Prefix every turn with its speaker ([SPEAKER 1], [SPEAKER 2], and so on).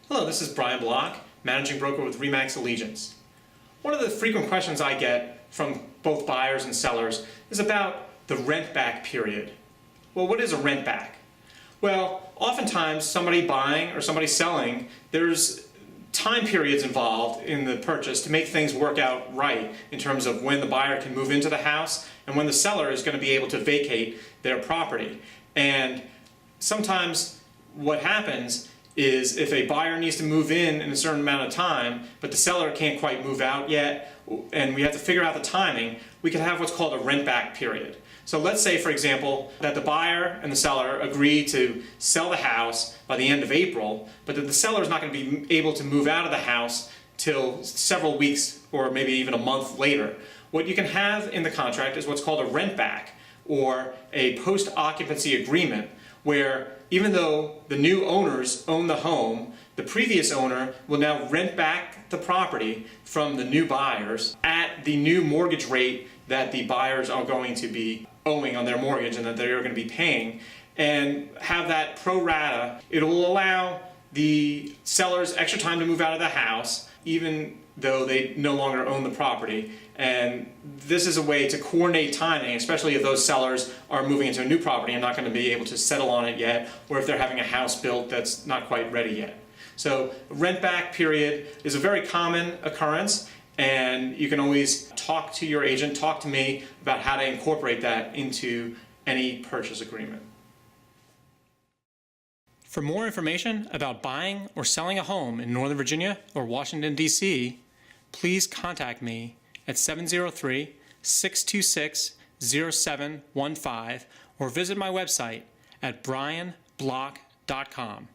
[SPEAKER 1] Hello, this is Brian Block, Managing Broker with RE/MAX Allegiance. One of the frequent questions I get from both buyers and sellers is about the rent back period. Well, what is a rent back? Well, oftentimes somebody buying or somebody selling, there's time periods involved in the purchase to make things work out right in terms of when the buyer can move into the house and when the seller is going to be able to vacate their property. And sometimes what happens is if a buyer needs to move in a certain amount of time, but the seller can't quite move out yet, and we have to figure out the timing, we can have what's called a rent back period. So let's say, for example, that the buyer and the seller agree to sell the house by the end of April, but that the seller is not going to be able to move out of the house till several weeks or maybe even a month later. What you can have in the contract is what's called a rent back or a post-occupancy agreement, where even though the new owners own the home, the previous owner will now rent back the property from the new buyers at the new mortgage rate that the buyers are going to be owing on their mortgage and that they're going to be paying, and have that pro rata. It will allow the sellers extra time to move out of the house, even though they no longer own the property. And this is a way to coordinate timing, especially if those sellers are moving into a new property and not going to be able to settle on it yet, or if they're having a house built that's not quite ready yet. So rent back period is a very common occurrence, and you can always talk to your agent, talk to me about how to incorporate that into any purchase agreement. For more information about buying or selling a home in Northern Virginia or Washington, D.C., please contact me at 703-626-0715 or visit my website at brianblock.com.